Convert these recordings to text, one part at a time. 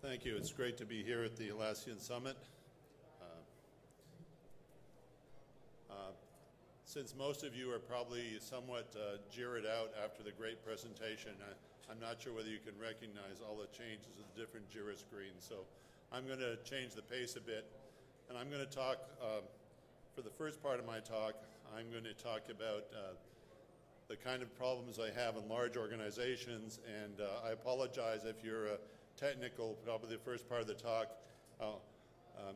Thank you. It's great to be here at the Atlassian Summit. Since most of you are probably somewhat Jira'd out after the great presentation, I'm not sure whether you can recognize all the changes of the different Jira screens. So I'm going to change the pace a bit, and I'm going to talk, for the first part of my talk, I'm going to talk about the kind of problems I have in large organizations, and I apologize if you're technical. Probably the first part of the talk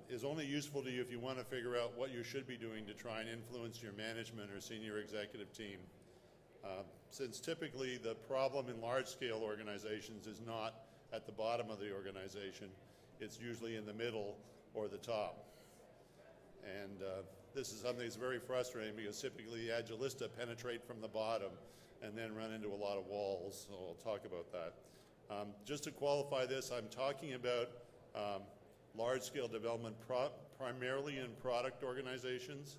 is only useful to you if you want to figure out what you should be doing to try and influence your management or senior executive team. Since typically the problem in large-scale organizations is not at the bottom of the organization, it's usually in the middle or the top. And this is something that's very frustrating because typically the Agilista penetrate from the bottom and then run into a lot of walls, so I'll talk about that. Just to qualify this, I'm talking about large-scale development primarily in product organizations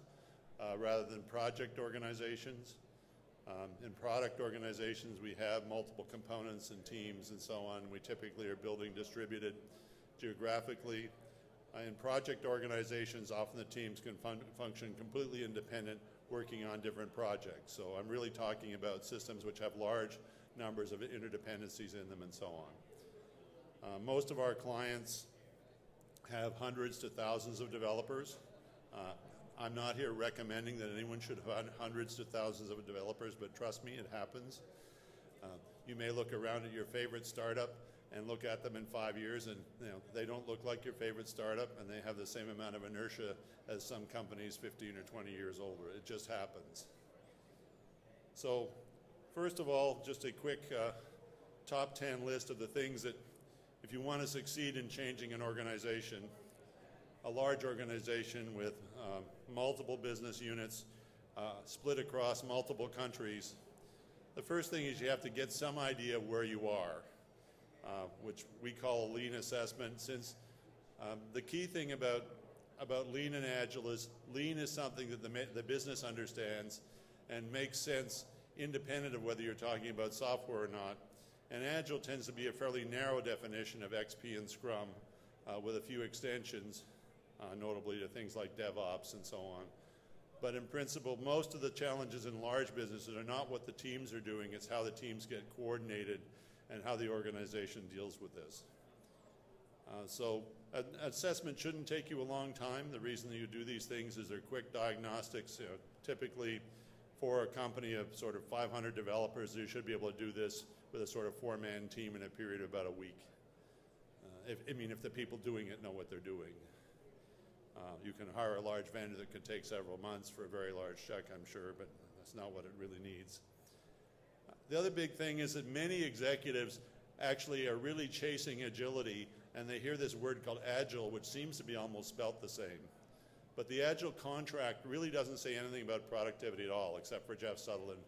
rather than project organizations. In product organizations, we have multiple components and teams and so on. We typically are building distributed geographically. In project organizations, often the teams can function completely independent, working on different projects. So I'm really talking about systems which have large numbers of interdependencies in them and so on. Most of our clients have hundreds to thousands of developers. I'm not here recommending that anyone should have hundreds to thousands of developers, but trust me, it happens. You may look around at your favorite startup and look at them in 5 years, and they don't look like your favorite startup, and they have the same amount of inertia as some companies 15 or 20 years older. It just happens. So first of all, just a quick top 10 list of the things that, if you want to succeed in changing an organization, a large organization with multiple business units split across multiple countries, the first thing is you have to get some idea of where you are, which we call a lean assessment. Since the key thing about lean and agile is lean is something that the business understands and makes sense independent of whether you're talking about software or not. And Agile tends to be a fairly narrow definition of XP and Scrum with a few extensions, notably to things like DevOps and so on. But in principle, most of the challenges in large businesses are not what the teams are doing, it's how the teams get coordinated and how the organization deals with this. So an assessment shouldn't take you a long time. The reason that you do these things is they're quick diagnostics. Typically, for a company of sort of 500 developers, you should be able to do this with a sort of 4-man team in a period of about a week. If the people doing it know what they're doing. You can hire a large vendor that could take several months for a very large check, I'm sure, but that's not what it really needs. The other big thing is that many executives actually are really chasing agility, and they hear this word called Agile, which seems to be almost spelt the same. But the Agile contract really doesn't say anything about productivity at all, except for Jeff Sutherland,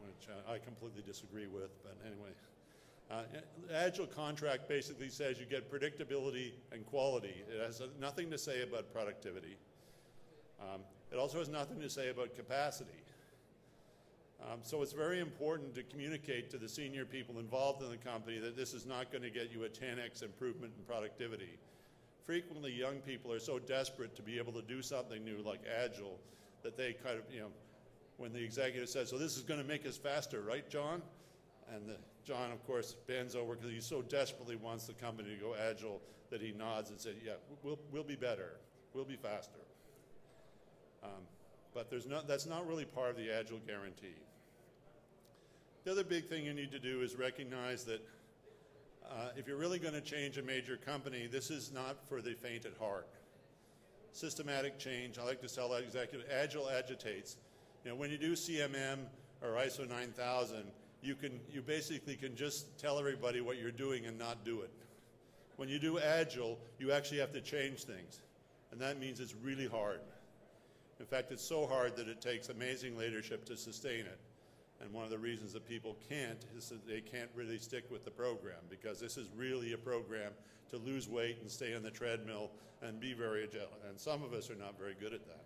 which I completely disagree with, but anyway. The Agile contract basically says you get predictability and quality. It has nothing to say about productivity. It also has nothing to say about capacity. So it's very important to communicate to the senior people involved in the company that this is not going to get you a 10x improvement in productivity. Frequently, young people are so desperate to be able to do something new like Agile that they kind of, when the executive says, so this is going to make us faster, right, John? And John, of course, bends over because he so desperately wants the company to go Agile that he nods and says, yeah, we'll be better. We'll be faster. But that's not really part of the Agile guarantee. The other big thing you need to do is recognize that if you're really going to change a major company, this is not for the faint at heart. Systematic change, I like to tell executives, Agile agitates. When you do CMM or ISO 9000, you basically can just tell everybody what you're doing and not do it. When you do Agile, you actually have to change things, and that means it's really hard. In fact, it's so hard that it takes amazing leadership to sustain it. And one of the reasons that people can't is that they can't really stick with the program, because this is really a program to lose weight and stay on the treadmill and be very agile. And some of us are not very good at that,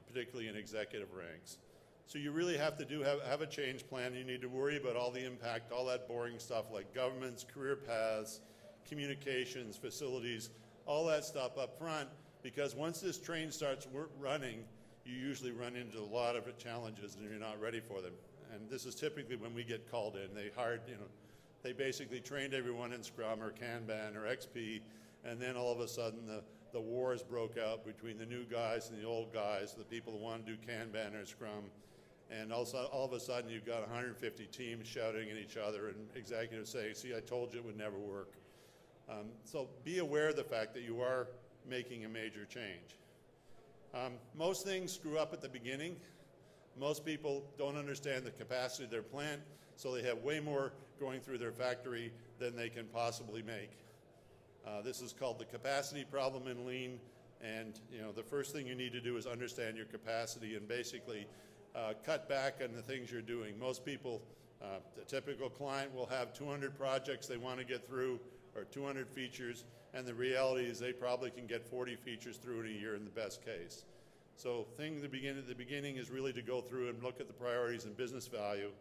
particularly in executive ranks. So you really have to have a change plan. You need to worry about all the impact, all that boring stuff like governments, career paths, communications, facilities, all that stuff up front, because once this train starts running, you usually run into a lot of challenges and you're not ready for them. And this is typically when we get called in. They hired, they basically trained everyone in Scrum or Kanban or XP, and then all of a sudden the wars broke out between the new guys and the old guys, the people who want to do Kanban or Scrum. And also, all of a sudden, you've got 150 teams shouting at each other and executives saying, see, I told you it would never work. So be aware of the fact that you are making a major change. Most things screw up at the beginning. Most people don't understand the capacity of their plant, so they have way more going through their factory than they can possibly make. This is called the capacity problem in Lean, and the first thing you need to do is understand your capacity and basically cut back on the things you're doing. Most people, the typical client will have 200 projects they want to get through or 200 features, and the reality is they probably can get 40 features through in a year in the best case. So at the beginning is really to go through and look at the priorities and business value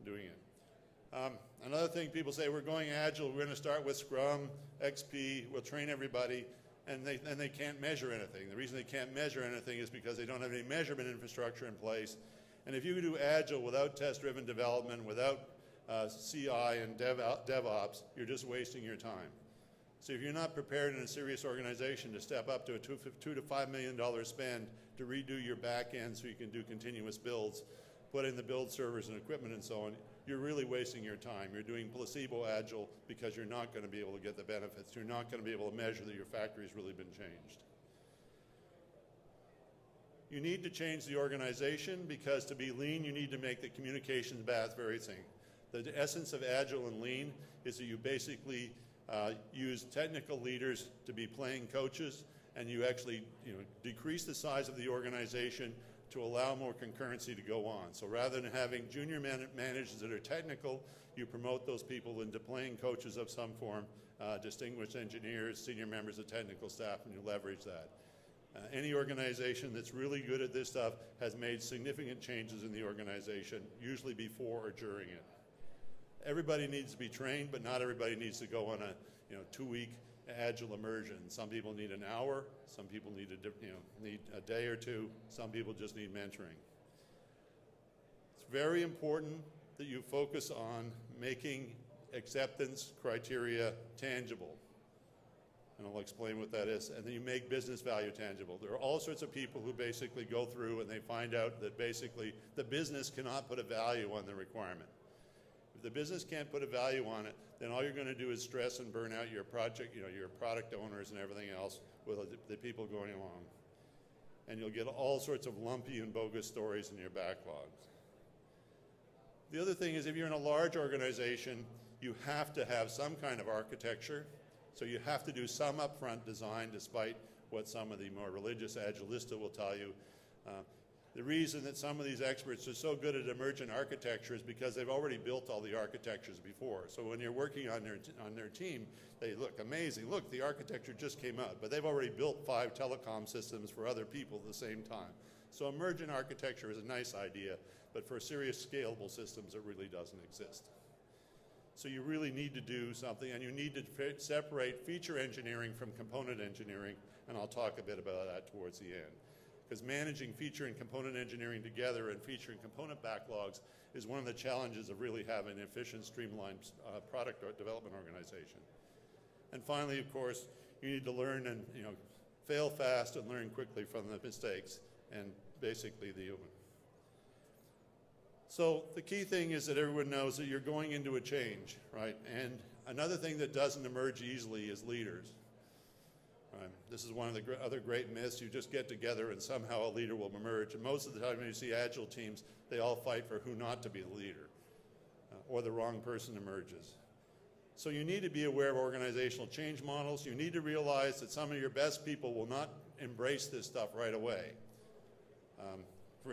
doing it. Another thing, people say, we're going Agile, we're going to start with Scrum, XP, we'll train everybody, and they can't measure anything. The reason they can't measure anything is because they don't have any measurement infrastructure in place. And if you do Agile without test-driven development, without CI and DevOps, you're just wasting your time. So if you're not prepared in a serious organization to step up to a $2 to $5 million spend to redo your back end so you can do continuous builds, put in the build servers and equipment and so on, you're really wasting your time. You're doing placebo Agile because you're not going to be able to get the benefits. You're not going to be able to measure that your factory's really been changed. You need to change the organization because to be lean, you need to make the communications path very thin. The essence of Agile and Lean is that you basically use technical leaders to be playing coaches, and you actually decrease the size of the organization to allow more concurrency to go on. So rather than having junior managers that are technical, you promote those people into playing coaches of some form, distinguished engineers, senior members of technical staff, and you leverage that. Any organization that's really good at this stuff has made significant changes in the organization, usually before or during it. Everybody needs to be trained, but not everybody needs to go on a 2-week Agile immersion. Some people need an hour, some people need a day or two, some people just need mentoring. It's very important that you focus on making acceptance criteria tangible. And I'll explain what that is. And then you make business value tangible. There are all sorts of people who basically go through and they find out that basically the business cannot put a value on the requirement. If the business can't put a value on it, then all you're going to do is stress and burn out your project, your product owners and everything else with the people going along. And you'll get all sorts of lumpy and bogus stories in your backlogs. The other thing is if you're in a large organization, you have to have some kind of architecture. So you have to do some upfront design, despite what some of the more religious Agilistas will tell you. The reason that some of these experts are so good at emergent architecture is because they've already built all the architectures before. So when you're working on their team, they look amazing. Look, the architecture just came out, but they've already built 5 telecom systems for other people at the same time. So emergent architecture is a nice idea, but for serious scalable systems, it really doesn't exist. So you really need to do something, and you need to separate feature engineering from component engineering, and I'll talk a bit about that towards the end. Because managing feature and component engineering together and feature and component backlogs is one of the challenges of really having an efficient, streamlined product development organization. And finally, of course, you need to learn and fail fast and learn quickly from the mistakes, and basically So the key thing is that everyone knows that you're going into a change, right? And another thing that doesn't emerge easily is leaders. This is one of the other great myths. You just get together and somehow a leader will emerge. And most of the time when you see Agile teams, they all fight for who not to be the leader, or the wrong person emerges. So you need to be aware of organizational change models. You need to realize that some of your best people will not embrace this stuff right away.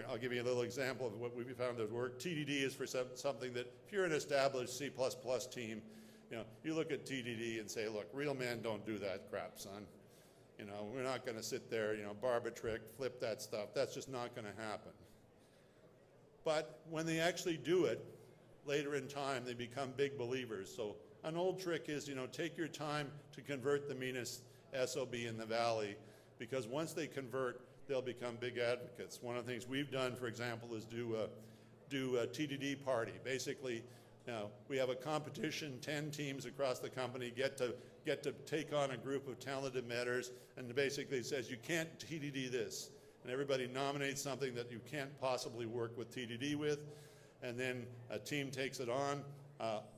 I'll give you a little example of what we found that worked. TDD is for something that if you're an established C++ team, you look at TDD and say, look, real men don't do that crap, son. We're not going to sit there, barb a trick, flip that stuff. That's just not going to happen. But when they actually do it, later in time, they become big believers. So an old trick is, take your time to convert the meanest SOB in the valley, because once they convert, they'll become big advocates. One of the things we've done, for example, is do a TDD party. Basically, we have a competition, 10 teams across the company get to take on a group of talented mentors, and basically it says you can't TDD this. And everybody nominates something that you can't possibly work with TDD with, and then a team takes it on.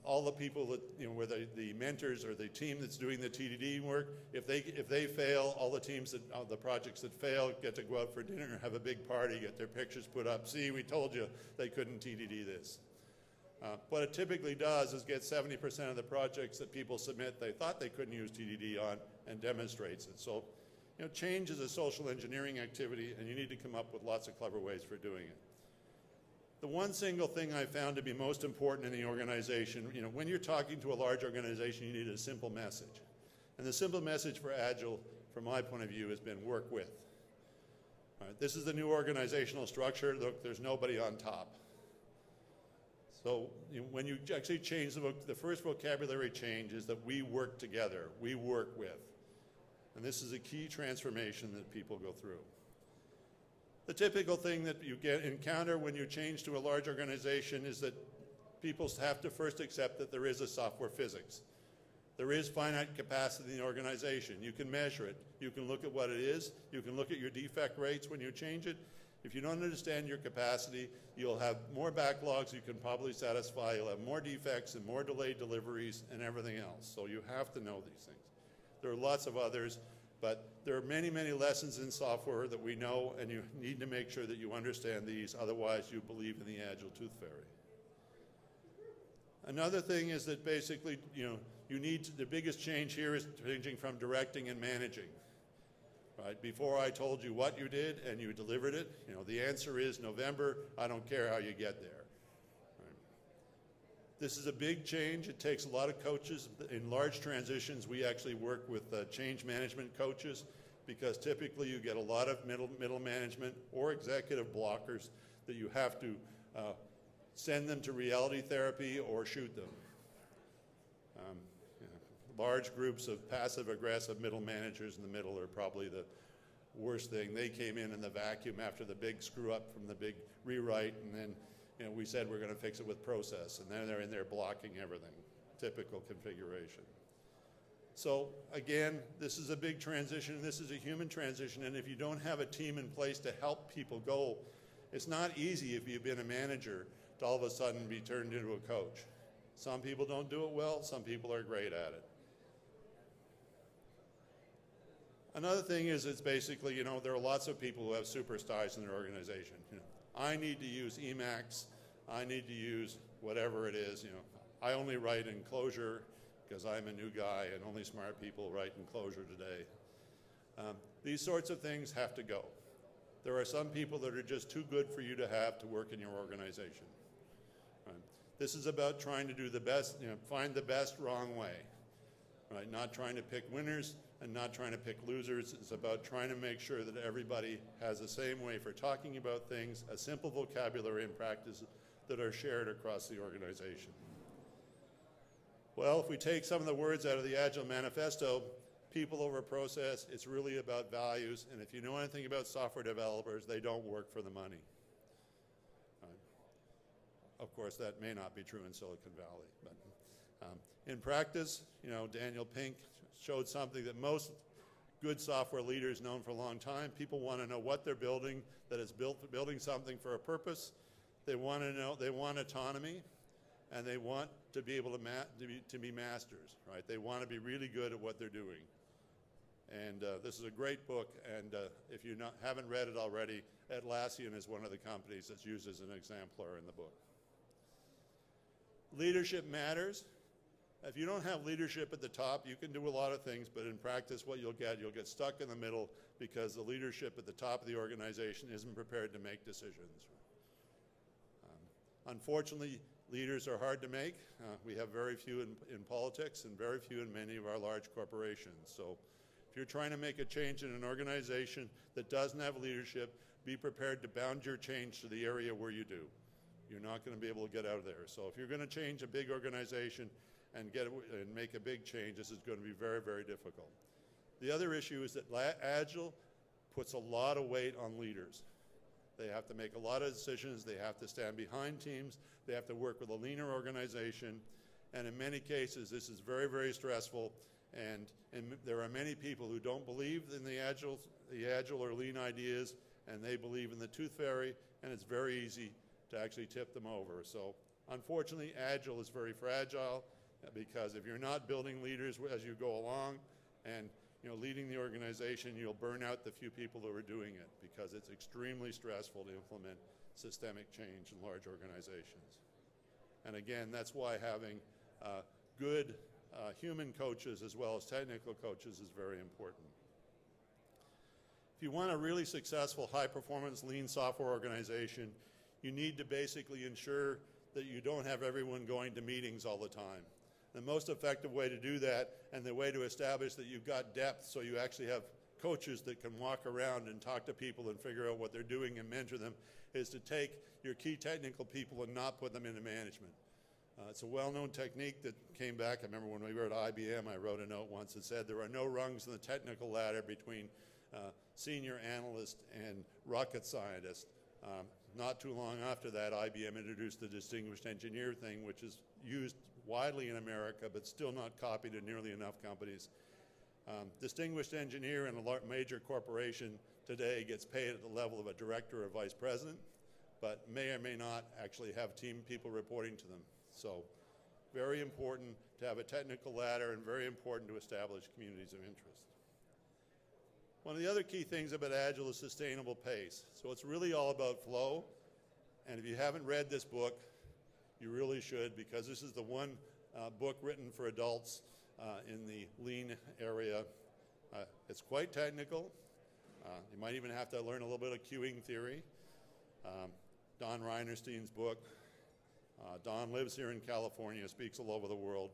All the people that, where the mentors or the team that's doing the TDD work, if they fail, all the teams the projects that fail get to go out for dinner and have a big party, get their pictures put up. See, we told you they couldn't TDD this. What it typically does is get 70% of the projects that people submit they thought they couldn't use TDD on, and demonstrates it. So, change is a social engineering activity, and you need to come up with lots of clever ways for doing it. The one single thing I found to be most important in the organization, when you're talking to a large organization, you need a simple message. And the simple message for Agile, from my point of view, has been work with. All right, this is the new organizational structure. Look, there's nobody on top. So when you actually change the first vocabulary change is that we work together, we work with. And this is a key transformation that people go through. The typical thing that you encounter when you change to a large organization is that people have to first accept that there is a software physics. There is finite capacity in the organization. You can measure it. You can look at what it is. You can look at your defect rates when you change it. If you don't understand your capacity, you'll have more backlogs you can probably satisfy. You'll have more defects and more delayed deliveries and everything else. So you have to know these things. There are lots of others, but there are many, many lessons in software that we know, and you need to make sure that you understand these. Otherwise, you believe in the Agile Tooth Fairy. Another thing is that basically, the biggest change here is changing from directing and managing. Right? Before I told you what you did and you delivered it, the answer is November. I don't care how you get there. Right? This is a big change. It takes a lot of coaches. In large transitions, we actually work with change management coaches, because typically you get a lot of middle management or executive blockers that you have to send them to reality therapy or shoot them. Large groups of passive-aggressive middle managers in the middle are probably the worst thing. They came in the vacuum after the big screw-up from the big rewrite, and then we said we're going to fix it with process, and then they're in there blocking everything. Typical configuration. So again, this is a big transition. This is a human transition, and if you don't have a team in place to help people go, it's not easy if you've been a manager to all of a sudden be turned into a coach. Some people don't do it well. Some people are great at it. Another thing is, it's basically, there are lots of people who have superstars in their organization. I need to use Emacs. I need to use whatever it is. I only write in Clojure because I'm a new guy, and only smart people write in Clojure today. These sorts of things have to go. There are some people that are just too good for you to have to work in your organization. Right? This is about trying to do the best, find the best wrong way. Right? Not trying to pick winners and not trying to pick losers. It's about trying to make sure that everybody has the same way for talking about things, a simple vocabulary and practices that are shared across the organization. Well, if we take some of the words out of the Agile Manifesto, people over process, it's really about values, and if you know anything about software developers, they don't work for the money. Of course, that may not be true in Silicon Valley, but in practice, Daniel Pink showed something that most good software leaders known for a long time. People want to know what they're building, that it's building something for a purpose. They want to know, they want autonomy, and they want to be able to be masters, right? They want to be really good at what they're doing. And this is a great book, and if you haven't read it already, Atlassian is one of the companies that's used as an exemplar in the book. Leadership matters. If you don't have leadership at the top, you can do a lot of things, but in practice what you'll get stuck in the middle because the leadership at the top of the organization isn't prepared to make decisions. Unfortunately, leaders are hard to make. We have very few in politics and very few in many of our large corporations. So if you're trying to make a change in an organization that doesn't have leadership, be prepared to bound your change to the area where you do. You're not going to be able to get out of there. So if you're going to change a big organization and make a big change, this is going to be very, very difficult. The other issue is that Agile puts a lot of weight on leaders. They have to make a lot of decisions. They have to stand behind teams. They have to work with a leaner organization. And in many cases, this is very, very stressful. And there are many people who don't believe in the agile or lean ideas, and they believe in the tooth fairy, and it's very easy to actually tip them over. So unfortunately, Agile is very fragile, because if you're not building leaders as you go along and leading the organization, you'll burn out the few people who are doing it, because it's extremely stressful to implement systemic change in large organizations. And again, that's why having good human coaches as well as technical coaches is very important. If you want a really successful high-performance lean software organization, you need to basically ensure that you don't have everyone going to meetings all the time. The most effective way to do that, and the way to establish that you've got depth so you actually have coaches that can walk around and talk to people and figure out what they're doing and mentor them, is to take your key technical people and not put them into management. It's a well-known technique that came back. I remember when we were at IBM, I wrote a note once that said there are no rungs in the technical ladder between senior analyst and rocket scientist. Not too long after that, IBM introduced the distinguished engineer thing, which is used widely in America, but still not copied in nearly enough companies. Distinguished engineer in a major corporation today gets paid at the level of a director or vice president, but may or may not actually have team people reporting to them. So very important to have a technical ladder, and very important to establish communities of interest. One of the other key things about Agile is sustainable pace. So it's really all about flow. And if you haven't read this book, you really should, because this is the one book written for adults in the lean area. It's quite technical. You might even have to learn a little bit of queuing theory. Don Reinerstein's book. Don lives here in California, speaks all over the world.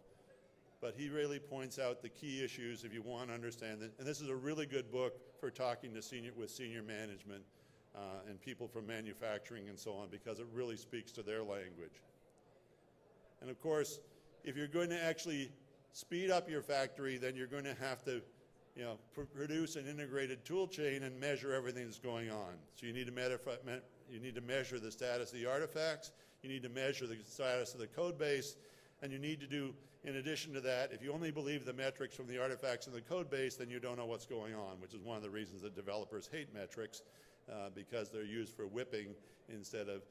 But he really points out the key issues if you want to understand it. And this is a really good book for talking to senior management and people from manufacturing and so on, because it really speaks to their language. And of course, if you're going to actually speed up your factory, then you're going to have to produce an integrated tool chain and measure everything that's going on. So you need to measure the status of the artifacts, you need to measure the status of the code base, and you need to do, in addition to that, if you only believe the metrics from the artifacts in the code base, then you don't know what's going on, which is one of the reasons that developers hate metrics, because they're used for whipping instead of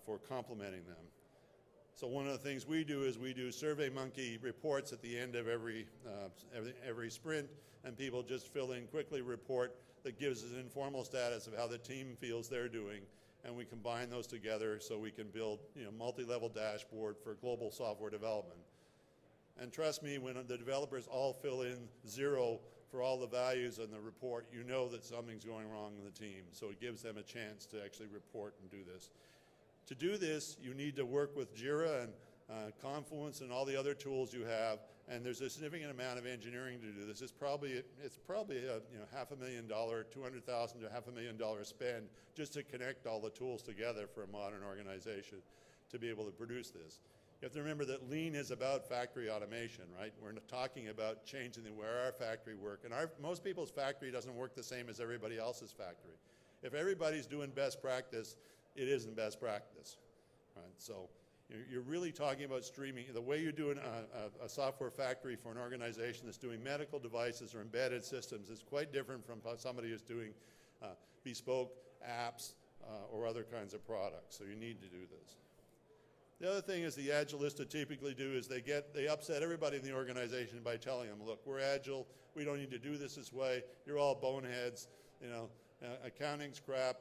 for complementing them. So one of the things we do is we do SurveyMonkey reports at the end of every sprint, and people just fill in quickly a report that gives us an informal status of how the team feels they're doing, and we combine those together so we can build multi-level dashboard for global software development. And trust me, when the developers all fill in 0 for all the values in the report, you know that something's going wrong in the team. So it gives them a chance to actually report and do this. To do this, you need to work with Jira and Confluence and all the other tools you have, and there's a significant amount of engineering to do this. It's probably a $500,000, $200,000 to $500,000 spend just to connect all the tools together for a modern organization to be able to produce this. You have to remember that lean is about factory automation, right? We're talking about changing where our factory work, and most people's factory doesn't work the same as everybody else's factory. If everybody's doing best practice, it isn't best practice, right? So you're really talking about streaming. The way you do a software factory for an organization that's doing medical devices or embedded systems is quite different from somebody who's doing bespoke apps or other kinds of products. So you need to do this. The other thing is the Agilists typically do is they upset everybody in the organization by telling them, look, we're Agile, we don't need to do this way, you're all boneheads, accounting's crap,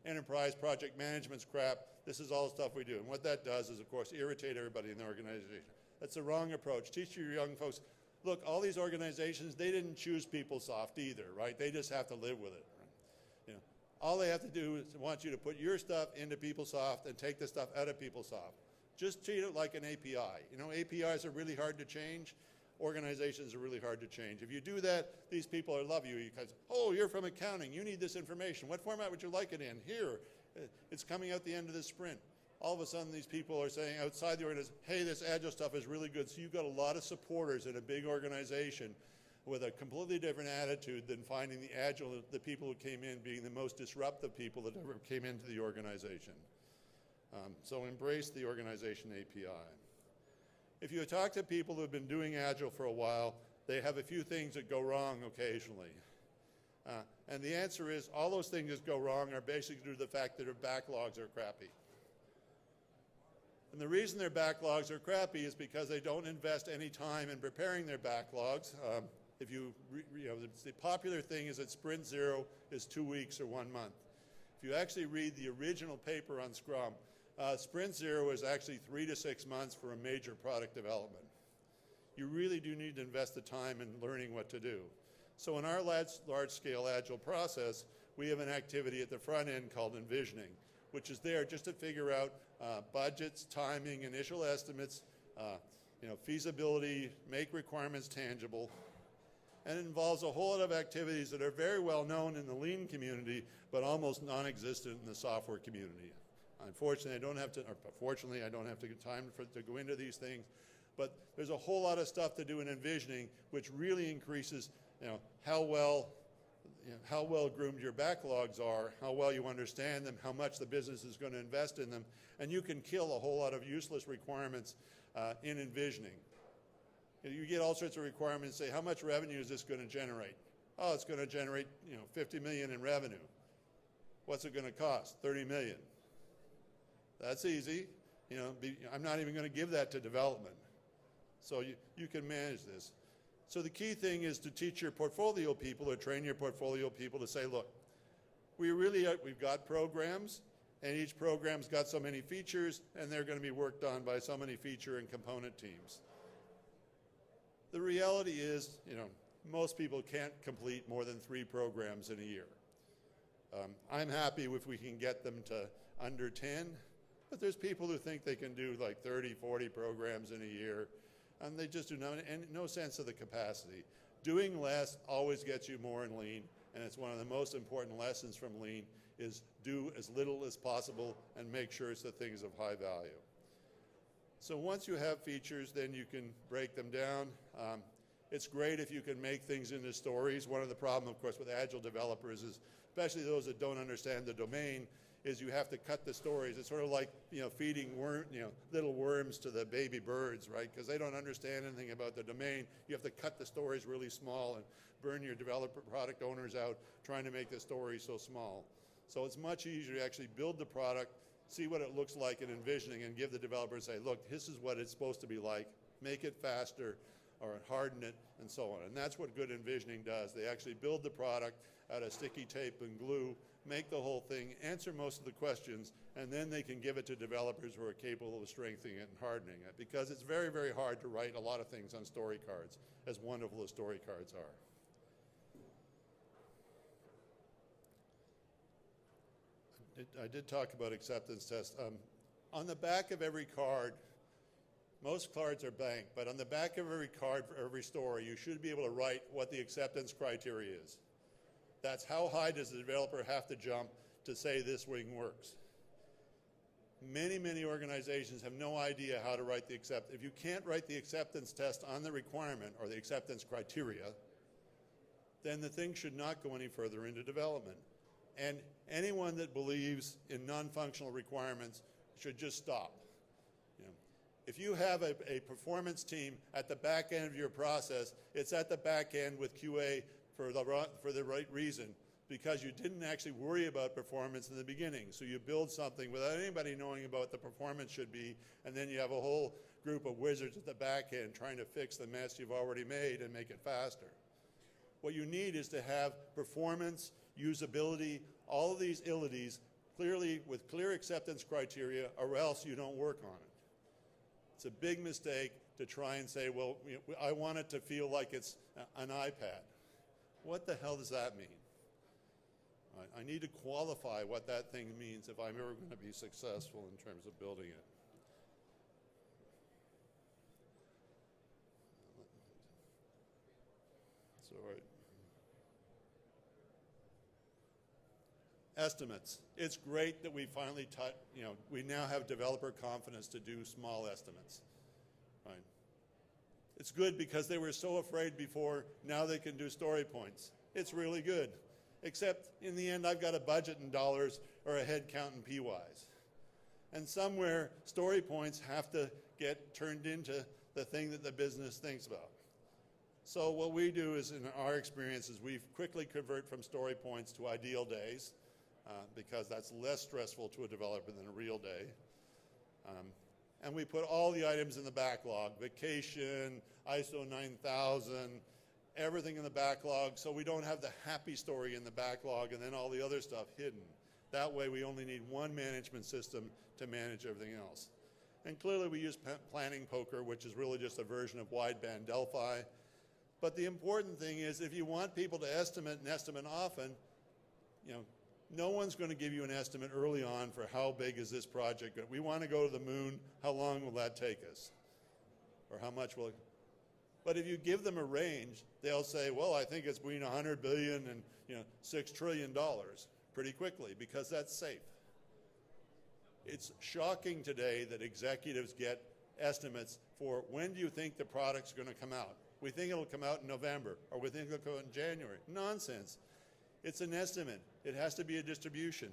enterprise project management's crap, this is all the stuff we do. And what that does is, of course, irritate everybody in the organization. That's the wrong approach. Teach your young folks, look, all these organizations, they didn't choose PeopleSoft either, right? They just have to live with it. Right? All they have to do is want you to put your stuff into PeopleSoft and take the stuff out of PeopleSoft. Just treat it like an API. APIs are really hard to change. Organizations are really hard to change. If you do that, these people love you. You kind of, oh, you're from accounting. You need this information. What format would you like it in? Here. It's coming out the end of the sprint. all of a sudden these people are saying outside the organization, hey, this Agile stuff is really good. So you've got a lot of supporters in a big organization with a completely different attitude than finding the people who came in being the most disruptive people that ever came into the organization. So embrace the organization API. If you talk to people who have been doing Agile for a while, they have a few things that go wrong occasionally. And the answer is all those things that go wrong are basically due to the fact that their backlogs are crappy. And the reason their backlogs are crappy is because they don't invest any time in preparing their backlogs. The popular thing is that Sprint Zero is 2 weeks or 1 month. If you actually read the original paper on Scrum, Sprint Zero is actually 3 to 6 months for a major product development. You really do need to invest the time in learning what to do. So in our large-scale Agile process, we have an activity at the front end called Envisioning, which is there just to figure out budgets, timing, initial estimates, feasibility, make requirements tangible. And it involves a whole lot of activities that are very well known in the Lean community, but almost non-existent in the software community. Unfortunately, I don't have to, or fortunately, I don't have to get time to go into these things. But there's a whole lot of stuff to do in Envisioning, which really increases how well groomed your backlogs are, how well you understand them, how much the business is going to invest in them, and you can kill a whole lot of useless requirements in Envisioning. You get all sorts of requirements, say, how much revenue is this going to generate? Oh, it's going to generate 50 million in revenue. What's it going to cost? 30 million. That's easy. I'm not even going to give that to development. So you can manage this. So the key thing is to teach your portfolio people or train your portfolio people to say, look, we've got programs, and each program's got so many features, and they're going to be worked on by so many feature and component teams. The reality is, most people can't complete more than 3 programs in a year. I'm happy if we can get them to under 10, but there's people who think they can do like 30, 40 programs in a year, and they just do no sense of the capacity. Doing less always gets you more in Lean, and it's one of the most important lessons from Lean is do as little as possible and make sure it's the things of high value. So once you have features, then you can break them down. It's great if you can make things into stories. One of the problems, of course, with Agile developers is, especially those that don't understand the domain, is you have to cut the stories. It's sort of like feeding little worms to the baby birds, right? Because they don't understand anything about the domain. You have to cut the stories really small and burn your developer product owners out trying to make the story so small. So it's much easier to actually build the product, see what it looks like in Envisioning, and give the developer say, look, this is what it's supposed to be like. Make it faster or harden it and so on. And that's what good Envisioning does. They actually build the product out of sticky tape and glue, make the whole thing, answer most of the questions, and then they can give it to developers who are capable of strengthening it and hardening it, because it's very, very hard to write a lot of things on story cards, as wonderful as story cards are. I did talk about acceptance tests. On the back of every card, most cards are blank, but on the back of every card for every story, you should be able to write what the acceptance criteria is. That's how high does the developer have to jump to say this thing works. Many, many organizations have no idea how to write the acceptance. If you can't write the acceptance test on the requirement or the acceptance criteria, then the thing should not go any further into development. And anyone that believes in non-functional requirements should just stop. If you have a performance team at the back end of your process, it's at the back end with QA for the right reason, because you didn't actually worry about performance in the beginning. So you build something without anybody knowing about what the performance should be, and then you have a whole group of wizards at the back end trying to fix the mess you've already made and make it faster. What you need is to have performance, usability, all of these ilities clearly with clear acceptance criteria, or else you don't work on it. It's a big mistake to try and say, well, I want it to feel like it's an iPad. What the hell does that mean? I need to qualify what that thing means if I'm ever going to be successful in terms of building it. It's all right. Estimates. It's great that we finally, we now have developer confidence to do small estimates, right? It's good because they were so afraid before, now they can do story points. It's really good, except in the end I've got a budget in dollars or a head count in PYs. And somewhere story points have to get turned into the thing that the business thinks about. So what we do is, in our experience, is we quickly convert from story points to ideal days, because that's less stressful to a developer than a real day. And we put all the items in the backlog, vacation, ISO 9000, everything in the backlog, so we don't have the happy story in the backlog and then all the other stuff hidden. That way we only need one management system to manage everything else. And clearly we use planning poker, which is really just a version of wideband Delphi. But the important thing is, if you want people to estimate and estimate often, no one's going to give you an estimate early on for how big is this project. We want to go to the moon. How long will that take us? Or how much will it? But if you give them a range, they'll say, well, I think it's between 100 billion and $6 trillion pretty quickly, because that's safe. It's shocking today that executives get estimates for when do you think the product's going to come out. We think it'll come out in November, or we think it'll come out in January. Nonsense. It's an estimate. It has to be a distribution.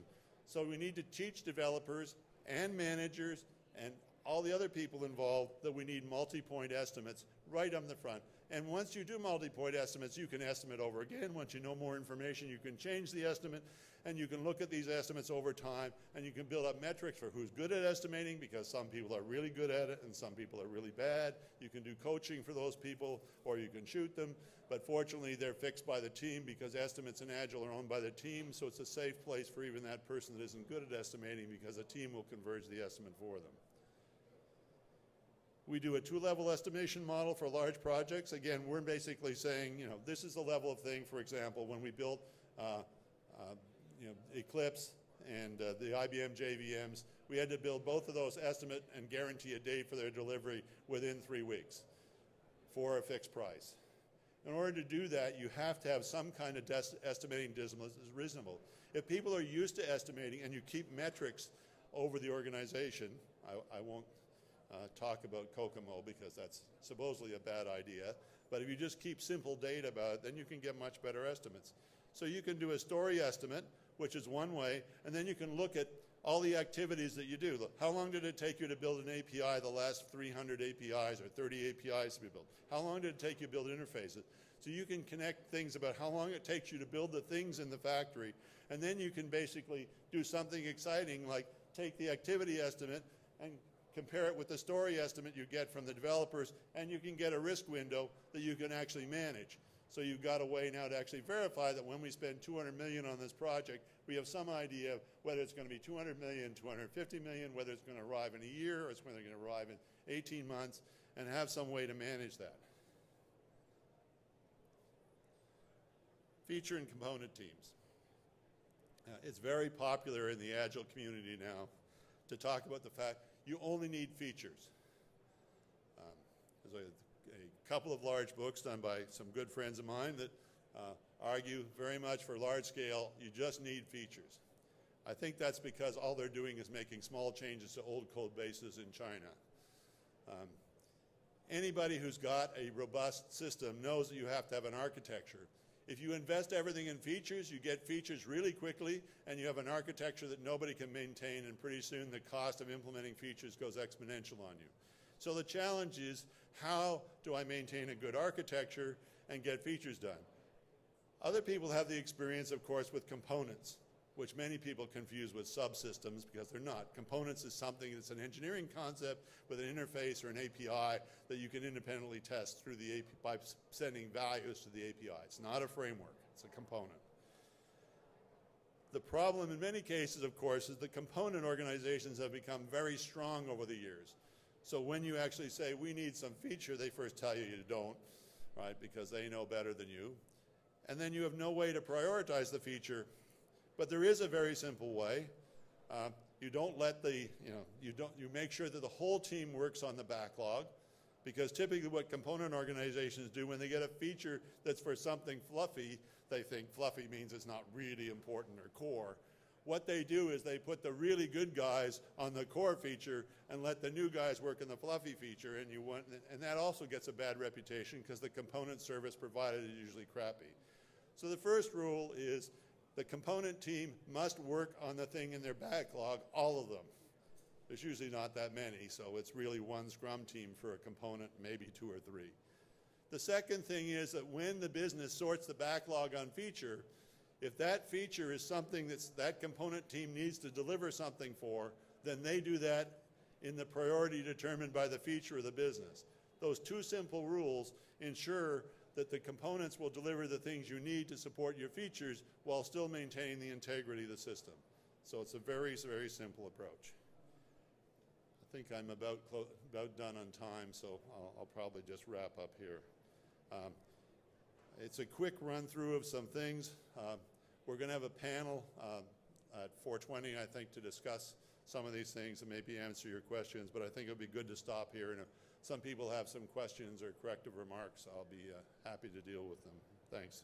So we need to teach developers and managers and all the other people involved that we need multi-point estimates right on the front. And once you do multi-point estimates, you can estimate over again. Once you know more information, you can change the estimate, and you can look at these estimates over time, and you can build up metrics for who's good at estimating, because some people are really good at it and some people are really bad. You can do coaching for those people, or you can shoot them. But fortunately, they're fixed by the team, because estimates in Agile are owned by the team, so it's a safe place for even that person that isn't good at estimating, because a team will converge the estimate for them. We do a two-level estimation model for large projects. Again, we're basically saying, this is the level of thing. For example, when we built Eclipse and the IBM JVMs, we had to build both of those, estimate and guarantee a date for their delivery within 3 weeks for a fixed price. In order to do that, you have to have some kind of estimating discipline that's reasonable. If people are used to estimating and you keep metrics over the organization, I won't talk about Kokomo because that's supposedly a bad idea, but if you just keep simple data about it, then you can get much better estimates. So you can do a story estimate, which is one way, and then you can look at all the activities that you do. Look, how long did it take you to build an API, the last 300 APIs or 30 APIs to be built? How long did it take you to build interfaces? So you can connect things about how long it takes you to build the things in the factory, and then you can basically do something exciting like take the activity estimate and compare it with the story estimate you get from the developers, and you can get a risk window that you can actually manage. So you've got a way now to actually verify that when we spend 200 million on this project, we have some idea of whether it's going to be 200 million, 250 million, whether it's going to arrive in a year or it's whether it's going to arrive in 18 months, and have some way to manage that. Feature and component teams. It's very popular in the Agile community now to talk about the fact you only need features. There's a couple of large books done by some good friends of mine that argue very much for large scale, you just need features. I think that's because all they're doing is making small changes to old code bases in China. Anybody who's got a robust system knows that you have to have an architecture. If you invest everything in features, you get features really quickly, and you have an architecture that nobody can maintain, and pretty soon the cost of implementing features goes exponential on you. So the challenge is, how do I maintain a good architecture and get features done? Other people have the experience, of course, with components, which many people confuse with subsystems because they're not. Components is something that's an engineering concept with an interface or an API that you can independently test through the API by sending values to the API. It's not a framework, it's a component. The problem in many cases, of course, is that component organizations have become very strong over the years. So when you actually say, we need some feature, they first tell you you don't, right, because they know better than you. And then you have no way to prioritize the feature. But there is a very simple way. You don't let the, you make sure that the whole team works on the backlog, because typically what component organizations do when they get a feature that's for something fluffy, they think fluffy means it's not really important or core, what they do is they put the really good guys on the core feature and let the new guys work on the fluffy feature, and that also gets a bad reputation because the component service provided is usually crappy. So the first rule is the component team must work on the thing in their backlog, all of them. There's usually not that many, so it's really one Scrum team for a component, maybe 2 or 3. The second thing is that when the business sorts the backlog on feature, if that feature is something that component team needs to deliver something for, then they do that in the priority determined by the feature of the business. Those 2 simple rules ensure that the components will deliver the things you need to support your features while still maintaining the integrity of the system. So it's a very, very simple approach. I think I'm about done on time, so I'll probably just wrap up here. It's a quick run through of some things. We're going to have a panel at 4:20, I think, to discuss some of these things and maybe answer your questions, but I think it would be good to stop here, and if some people have some questions or corrective remarks, I'll be happy to deal with them. Thanks.